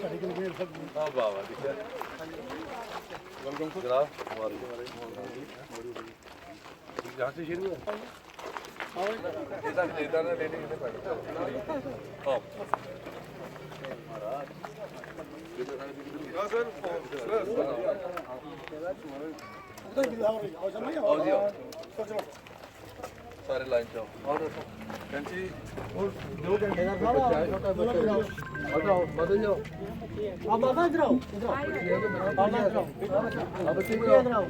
हाँ बाबा ठीक है जनाब यहाँ से शुरू है इधर ना लेने सारे लाइन जाओ और कैंची और दो घंटे का खाना बताओ बदल जाओ आप बाबा इधर आओ अब ठीक है इधर आओ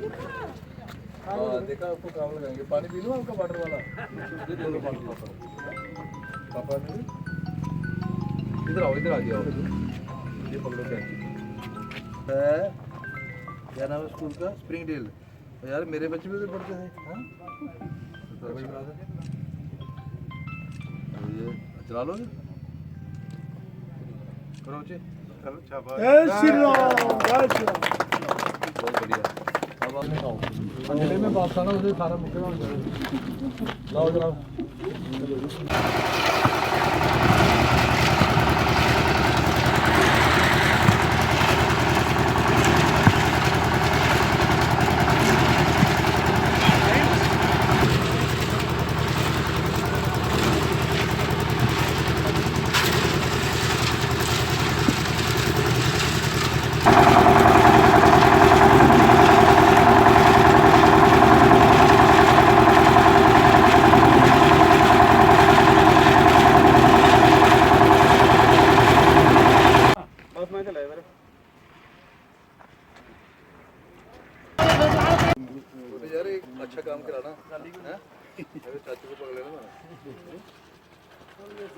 हाँ देखा आपको काम लगाएंगे पानी पी लो आपका वाटर वाला ये दे दो पानी पापा इधर आओ इधर आ जाओ ये पकड़ो कैंची है क्या नाम है स्कूल का स्प्रिंग डेल यार मेरे बच्चे भी उधर पढ़ते हैं हाँ अच्छी बात है ये चला लो करो चे करो छापा जय श्री राम बहुत बढ़िया अब आपने खाओ अकेले में बात करना उसे सारा मुक्के में लाओ जनाब यार एक अच्छा काम कराना है चाचू को पकड़ लेना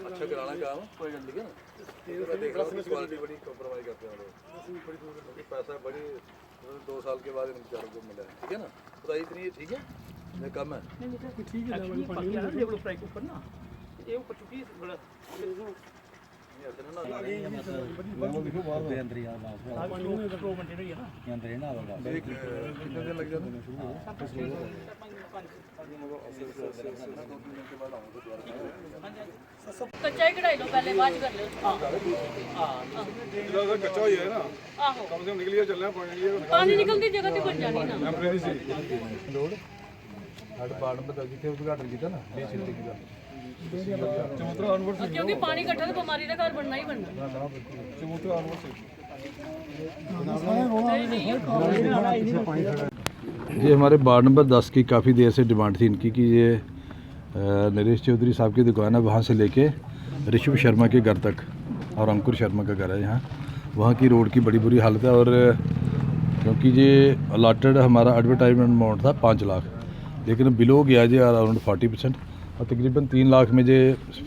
अच्छा कराना काम कोई ठीक है ना मैं देख रहा हूँ क्वालिटी बड़ी कॉम्प्रोमाइज करते हैं लोग पैसा बड़ी 2 साल के बाद इन बेचारों को मिला है ठीक है ना बताइए इतनी ठीक है ये कम है ठीक है कच्चा ही कढ़ाई लो पहले बाद कर लो कच्चा हो जाए ना कम से कम निकलिए चलना पानी निकलती जगह ते बन जानी ना लोड हर बाड़ में दस के उद्घाटन किया ना 20 की चमोत्रा ऑनवर्ड से क्योंकि पानी इकट्ठा तो बीमारी का घर बनना ही बनना चमोत्रा ऑनवर्ड से ये हमारे वार्ड नंबर 10 की काफ़ी देर से डिमांड थी इनकी कि ये नरेश चौधरी साहब की दुकान है वहाँ से लेके ऋषभ शर्मा के घर तक और अंकुर शर्मा का घर है यहाँ वहाँ की रोड की बड़ी बुरी हालत है और क्योंकि ये अलाटेड हमारा एडवर्टाइजमेंट अमाउंट था 5 लाख लेकिन बिलो गया जी अराउंड 40% और तकरीबन 3 लाख में जे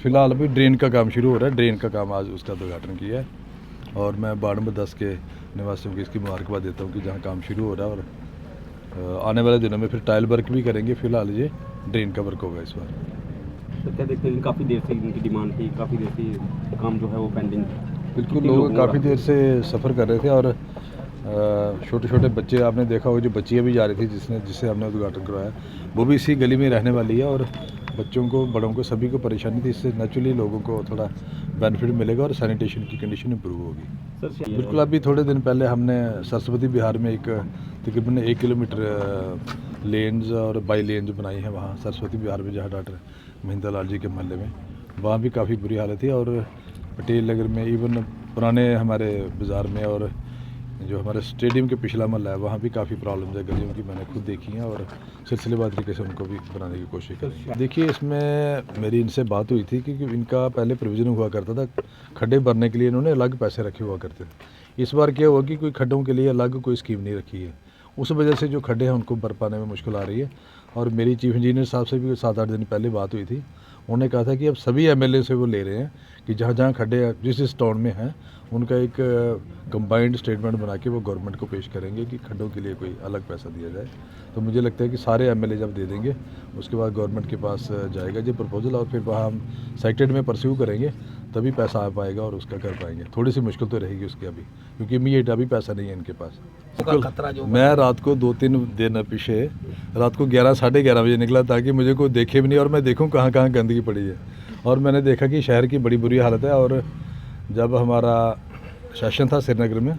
फ़िलहाल अभी ड्रेन का काम शुरू हो रहा है ड्रेन का काम आज उसका उद्घाटन किया है और मैं वार्ड नंबर 10 के निवासियों को इसकी मुबारकबाद देता हूँ कि जहाँ काम शुरू हो रहा है और आने वाले दिनों में फिर टाइल वर्क भी करेंगे फिलहाल ये ड्रेन का वर्क होगा इस बार तो क्या देखते हैं काफ़ी देर से इनकी डिमांड थी काफ़ी देर से काम जो है वो पेंडिंग बिल्कुल लोग काफ़ी देर से सफ़र कर रहे थे और छोटे छोटे बच्चे आपने देखा होगा जो बच्चियाँ भी जा रही थी जिससे हमने उद्घाटन करवाया वो भी इसी गली में रहने वाली है और बच्चों को बड़ों को सभी को परेशानी थी इससे नेचुरली लोगों को थोड़ा बेनिफिट मिलेगा और सैनिटेशन की कंडीशन इंप्रूव होगी बिल्कुल अभी थोड़े दिन पहले हमने सरस्वती बिहार में एक तकरीबन 1 किलोमीटर लेन्स और बाई लेन्स बनाई हैं वहाँ सरस्वती बिहार में जहाँ डॉक्टर महिंद्रा लाल जी के महल्ले में वहाँ भी काफ़ी बुरी हालत थी और पटेल नगर में इवन पुराने हमारे बाज़ार में और जो हमारे स्टेडियम के पिछला महल्ला है वहाँ भी काफ़ी प्रॉब्लम्स है गलियों की मैंने खुद देखी हैं और सिलसिलेवार तरीके से उनको भी बनाने की कोशिश करी देखिए इसमें मेरी इनसे बात हुई थी क्योंकि इनका पहले प्रोविज़न हुआ करता था खड्डे भरने के लिए इन्होंने अलग पैसे रखे हुआ करते थे इस बार क्या हुआ कि कोई खड्डों के लिए अलग कोई स्कीम नहीं रखी है उस वजह से जो खड्डे हैं उनको भर पाने में मुश्किल आ रही है और मेरी चीफ इंजीनियर साहब से भी 7-8 दिन पहले बात हुई थी उन्होंने कहा था कि अब सभी एमएलए से वो ले रहे हैं कि जहाँ जहाँ खड्डे जिस टाउन में हैं उनका एक कंबाइंड स्टेटमेंट बना के वो गवर्नमेंट को पेश करेंगे कि खड्डों के लिए कोई अलग पैसा दिया जाए तो मुझे लगता है कि सारे एमएलए जब दे देंगे उसके बाद गवर्नमेंट के पास जाएगा ये प्रपोजल और फिर वहाँ हम साइटेड में परस्यू करेंगे तभी पैसा आ पाएगा और उसका कर पाएंगे थोड़ी सी मुश्किल तो रहेगी उसकी अभी क्योंकि इमीडिएट अभी पैसा नहीं है इनके पास मैं रात को 2-3 दिन पीछे रात को 11-11:30 बजे निकला ताकि मुझे कोई देखे भी नहीं और मैं देखूँ कहाँ कहाँ गंदगी पड़ी है और मैंने देखा कि शहर की बड़ी बुरी हालत है और जब हमारा सेशन था श्रीनगर में,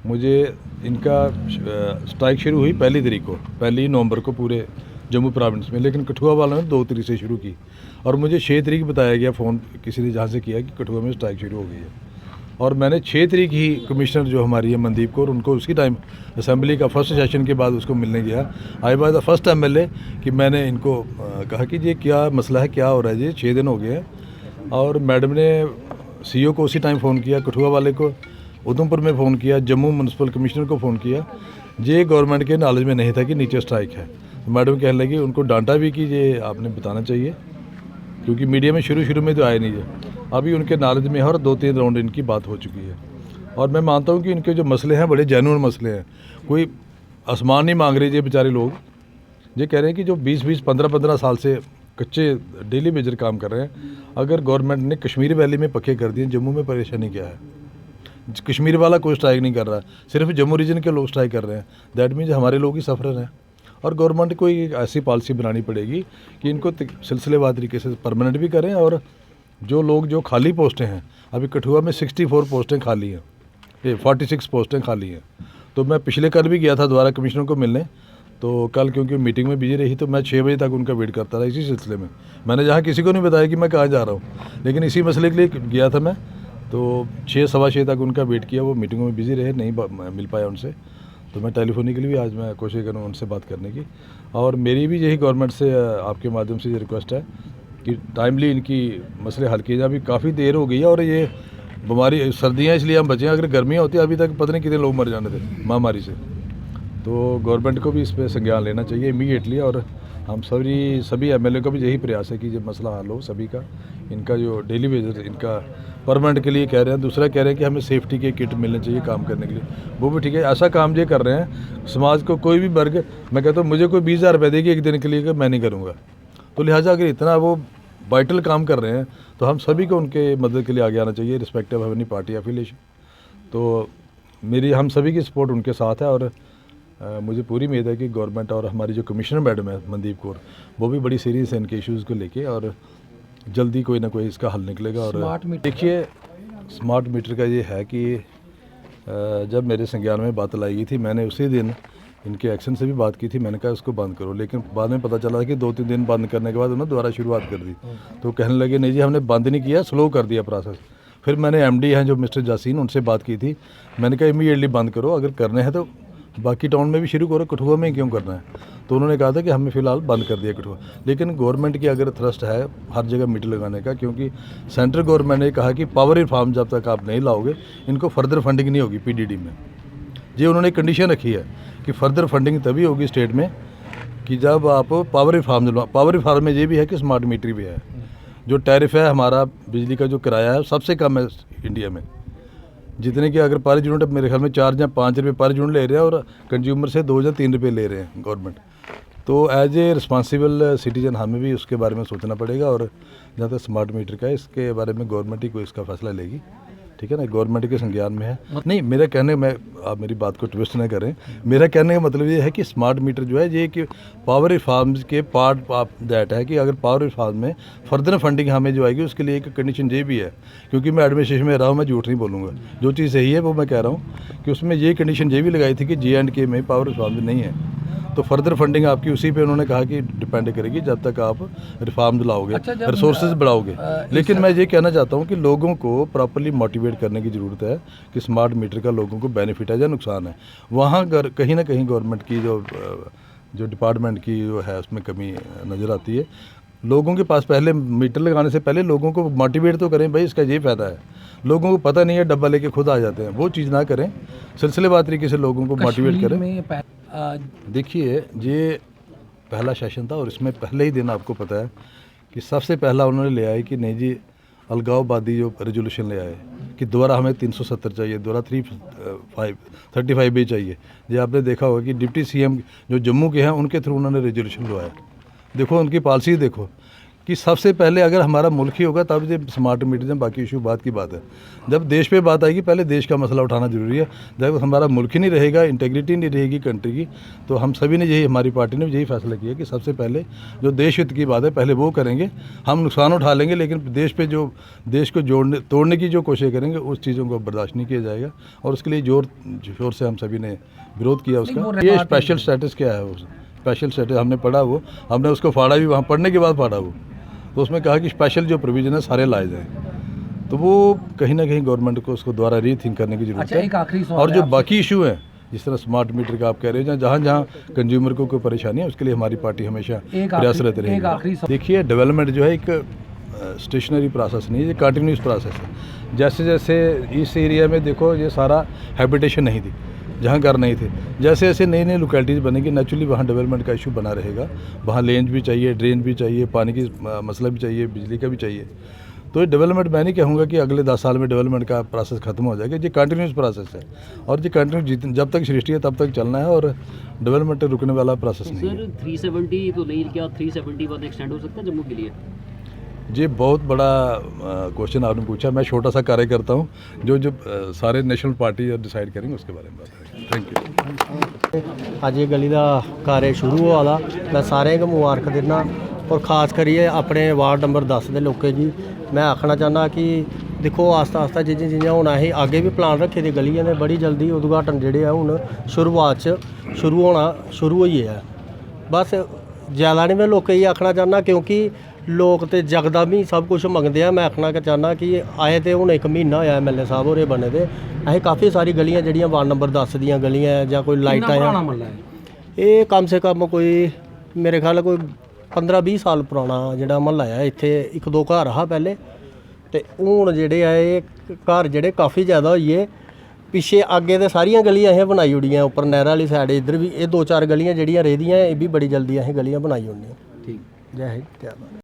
मुझे इनका स्ट्राइक शुरू हुई 1 नवंबर को पूरे जम्मू प्रोविंस में, लेकिन कठुआ वालों ने 2 तारीख से शुरू की और मुझे 6 तारीख बताया गया फ़ोन किसी ने जहाँ से किया कि कठुआ में स्ट्राइक शुरू हो गई है। और मैंने 6 तारीख ही कमिश्नर जो हमारी है मनदीप कौर, उनको उसी टाइम असेंबली का फर्स्ट सेशन के बाद उसको मिलने गया। I was the first MLA कि मैंने इनको कहा कि ये क्या मसला है, क्या हो रहा है जी, 6 दिन हो गए हैं। और मैडम ने CEO को उसी टाइम फ़ोन किया, कठुआ वाले को उधमपुर में फ़ोन किया, जम्मू म्यूनसिपल कमिश्नर को फ़ोन किया। ये गवर्नमेंट के नॉलेज में नहीं था कि नीचे स्ट्राइक है। तो मैडम कहने लगी, उनको डांटा भी कि ये आपने बताना चाहिए, क्योंकि मीडिया में शुरू में तो आए नहीं है। अभी उनके नॉलेज में है और 2-3 राउंड इनकी बात हो चुकी है। और मैं मानता हूँ कि इनके जो मसले हैं बड़े जेन्युइन मसले हैं, कोई आसमान नहीं मांग रहे ये बेचारे लोग। ये कह रहे हैं कि जो 20-20, 15-15 साल से कच्चे डेली बेजर काम कर रहे हैं, अगर गवर्नमेंट ने कश्मीर वैली में पक्के कर दिए, जम्मू में परेशानी क्या है? कश्मीर वाला कोई स्ट्राइक नहीं कर रहा, सिर्फ जम्मू रीजन के लोग स्ट्राइक कर रहे हैं। दैट मीन्स हमारे लोग ही सफ़र हैं। और गवर्नमेंट को एक ऐसी पॉलिसी बनानी पड़ेगी कि इनको सिलसिलेवार तरीके से परमानेंट भी करें। और जो लोग जो खाली पोस्टें हैं, अभी कठुआ में 64 पोस्टें खाली हैं, ये 46 पोस्टें खाली हैं। तो मैं पिछले कल भी गया था दोबारा कमिश्नर को मिलने, तो कल क्योंकि मीटिंग में बिजी रही तो मैं 6 बजे तक उनका वेट करता रहा इसी सिलसिले में। मैंने जहाँ किसी को नहीं बताया कि मैं कहाँ जा रहा हूँ, लेकिन इसी मसले के लिए गया था मैं। तो 6, सवा 6 तक उनका वेट किया, वो मीटिंगों में बिजी रहे, नहीं मिल पाया उनसे। तो मैं टेलीफोनिकली भी आज मैं कोशिश करूँ उनसे बात करने की। और मेरी भी यही गवर्नमेंट से आपके माध्यम से ये रिक्वेस्ट है कि टाइमली इनकी मसले हल किए जाए। अभी काफ़ी देर हो गई है और ये बीमारी सर्दियाँ इसलिए हम बचे हैं, अगर गर्मियाँ होती अभी तक पता नहीं कितने लोग मर जाने थे महामारी से। तो गवर्नमेंट को भी इस पर संज्ञान लेना चाहिए इमीडिएटली। और हम सभी MLA का भी यही प्रयास है कि ये मसला हल हो सभी का। इनका जो डेली वेजेस इनका परमानेंट के लिए कह रहे हैं, दूसरा कह रहे हैं कि हमें सेफ्टी के किट मिलने चाहिए काम करने के लिए, वो भी ठीक है। ऐसा काम ये कर रहे हैं, समाज को कोई भी वर्ग, मैं कहता हूँ मुझे कोई 20,000 रुपये देगी एक दिन के लिए कि मैं नहीं करूँगा। तो लिहाजा अगर इतना वो वाइटल काम कर रहे हैं तो हम सभी को उनके मदद के लिए आगे आना चाहिए, respective of any party affiliation. तो हम सभी की सपोर्ट उनके साथ है। और मुझे पूरी उम्मीद है कि गवर्नमेंट और हमारी जो कमिश्नर मैडम है मनदीप कौर, वो भी बड़ी सीरियस है इनके इश्यूज़ को लेके, और जल्दी कोई ना कोई इसका हल निकलेगा। और देखिए, स्मार्ट मीटर का ये है कि जब मेरे संज्ञान में बात लाई गई थी, मैंने उसी दिन इनके एक्शन से भी बात की थी। मैंने कहा इसको बंद करो, लेकिन बाद में पता चला कि 2-3 दिन बंद करने के बाद उन्होंने दोबारा शुरुआत कर दी। तो कहने लगे नहीं जी हमने बंद नहीं किया, स्लो कर दिया प्रोसेस। फिर मैंने MD हैं जो मिस्टर जासीन, उनसे बात की थी। मैंने कहा इमीडिएटली बंद करो, अगर करने हैं तो बाकी टाउन में भी शुरू करो, कठुआ में क्यों करना है? तो उन्होंने कहा था कि हमें फ़िलहाल बंद कर दिया कठुआ। लेकिन गवर्नमेंट की अगर थ्रस्ट है हर जगह मीटर लगाने का, क्योंकि सेंट्रल गवर्नमेंट ने कहा कि पावर रिफॉर्म जब तक आप नहीं लाओगे इनको फर्दर फंडिंग नहीं होगी PDD में। ये उन्होंने कंडीशन रखी है कि फर्दर फंडिंग तभी होगी स्टेट में कि जब आप पावर रिफॉर्म में ये भी है कि स्मार्ट मीटर भी है। जो टैरिफ है हमारा बिजली का जो किराया है सबसे कम है इंडिया में, जितने की अगर पर यूनिट मेरे ख्याल में 4 या 5 रुपये पर यूनिट ले रहे हैं और कंज्यूमर से 2 या 3 रुपये ले रहे हैं गवर्नमेंट। तो एज ए रिस्पॉन्सिबल सिटीजन हमें भी उसके बारे में सोचना पड़ेगा। और जहाँ तक स्मार्ट मीटर का है, इसके बारे में गवर्नमेंट ही कोई इसका फैसला लेगी, ठीक है ना, गवर्नमेंट के संज्ञान में है। नहीं, मेरा कहने में, आप मेरी बात को ट्विस्ट ना करें, मेरा कहने का मतलब ये है कि स्मार्ट मीटर जो है ये कि पावर रिफॉर्म्स के पार्ट ऑफ दैट है कि अगर पावर रिफॉर्म में फर्दर फंडिंग हमें जो आएगी उसके लिए एक कंडीशन ये भी है, क्योंकि मैं एडमिनिस्ट्रेशन में रहा हूँ, मैं झूठ नहीं बोलूँगा, जो चीज़ सही है वो मैं कह रहा हूँ कि उसमें ये कंडीशन ये भी लगाई थी कि J&K में पावर रिफॉर्म नहीं है। तो फर्दर फंडिंग आपकी उसी पे उन्होंने कहा कि डिपेंड करेगी जब तक आप रिफॉर्म लाओगे, रिसोर्सेज बढ़ाओगे। लेकिन मैं ये कहना चाहता हूँ कि लोगों को प्रॉपर्ली मोटिवेट करने की ज़रूरत है कि स्मार्ट मीटर का लोगों को बेनिफिट है या नुकसान है। वहाँ कहीं ना कहीं गवर्नमेंट की जो डिपार्टमेंट की जो है उसमें कमी नज़र आती है। लोगों के पास पहले मीटर लगाने से पहले लोगों को मोटिवेट तो करें, भाई इसका ये फ़ायदा है। लोगों को पता नहीं है, डब्बा लेके खुद आ जाते हैं, वो चीज़ ना करें, सिलसिलेवार तरीके से लोगों को मोटिवेट करें। देखिए, ये पहला सेशन था और इसमें पहले ही दिन आपको पता है कि सबसे पहला उन्होंने ले आए कि नहीं जी अलगाववादी जो रेजोल्यूशन ले आए कि दोबारा हमें 370 चाहिए, दोबारा 35A चाहिए। ये आपने देखा होगा कि डिप्टी CM जो जम्मू के हैं उनके थ्रू उन्होंने रेजोल्यूशन लवाया। देखो उनकी पॉलिसी देखो कि सबसे पहले अगर हमारा मुल्क ही होगा तब ये स्मार्ट मीटर बाकी इशू बात की बात है। जब देश पे बात आएगी पहले देश का मसला उठाना ज़रूरी है। जब हमारा मुल्क ही नहीं रहेगा, इंटेग्रिटी नहीं रहेगी कंट्री की, तो हम सभी ने यही, हमारी पार्टी ने यही फैसला किया कि सबसे पहले जो देश हित की बात है पहले वो करेंगे। हम नुकसान उठा लेंगे लेकिन देश पे जो देश को तोड़ने की जो कोशिश करेंगे उस चीज़ों को बर्दाश्त नहीं किया जाएगा और उसके लिए जोर शोर से हम सभी ने विरोध किया उसका। ये स्पेशल स्टेटस क्या है, स्पेशल स्टेटस हमने पढ़ा, वो हमने उसको फाड़ा भी, वहाँ पढ़ने के बाद फाड़ा वो, तो उसमें कहा कि स्पेशल जो प्रोविज़न है सारे लाए जाएँ। तो वो कहीं ना कहीं गवर्नमेंट को उसको दोबारा रीथिंक करने की जरूरत है। और जो बाकी इशू है जिस तरह स्मार्ट मीटर का आप कह रहे हैं, जहाँ जहाँ कंज्यूमर को कोई परेशानी है उसके लिए हमारी पार्टी हमेशा प्रयासरत रहेगी। देखिए डेवलपमेंट जो है एक स्टेशनरी प्रोसेस नहीं है, ये कंटिन्यूस प्रोसेस है। जैसे जैसे इस एरिया में देखो ये सारा हैबिटेशन नहीं थी, जहाँ घर नहीं थे, जैसे जैसे नई नई लोकेलिटीज़ बनेंगी नेचुरली वहाँ डेवलपमेंट का इशू बना रहेगा। वहाँ लेंज भी चाहिए, ड्रेन भी चाहिए, पानी की मसला भी चाहिए, बिजली का भी चाहिए। तो ये डेवलपमेंट मैं नहीं कहूँगा कि अगले 10 साल में डेवलपमेंट का प्रोसेस खत्म हो जाएगा। ये कंटिन्यूस प्रोसेस है और ये कंटिन्यू जब तक सृष्टि है तब तक चलना है और डेवलपमेंट रुकने वाला प्रोसेस नहीं है। सर 370 तो नहीं, क्या 371 एक्सटेंड हो सकता है जम्मू के लिए? ये बहुत बड़ा क्वेश्चन आपने पूछा। मैं छोटा सा कार्य करता हूँ, जो सारे नेशनल पार्टी डिसाइड करेंगे उसके बारे में बात करेंगे। Thank you. अज ये गली का कार्य शुरू होआ दा, मैं सारे को मुबारक देना और खास करिए अपने वार्ड नंबर 10 के लोकें जी मैं आखना चाहना कि देखो आस्ता आस्ता जियां जियां हूँ असें आगे भी प्लान रखे दे गलियां ने बड़ी जल्दी उद्घाटन जेह्ड़े आ हूँ शुरुआत शुरू होना शुरू होई है। बस ज़्यादा नहीं मैं लोकें गी आखना चाहना क्योंकि लोग तो जकदम ही सब कुछ मंगते हैं। मैं आखना चाहना कि आए तो हूँ 1 महीना होया MLA साहब होरे बने दे, असें काफ़ी सारी गलियां जड़ियाँ वार्ड नंबर 10 दियां गलियां या कोई लाइटां ये कम से कम कोई मेरे ख्याल कोई 15-20 साल पुराना जेह्ड़ा म्हल्ला है। इत्थे 1-2 घर हा पहले ते हून जेह्ड़े आ एह् घर जेह्ड़े काफ़ी ज़्यादा होइए। पिछे अग्गे ते सारियां गलियां असें बनाई ओड़ियां, उप्पर नैह्र आह्ली साइड इधर भी ये 2-4 गलियां जेह्ड़ियां रेह्दियां एह् भी बड़ी जल्दी असें गलियां बनाई ओड़नियां। ठीक, जय हिंद।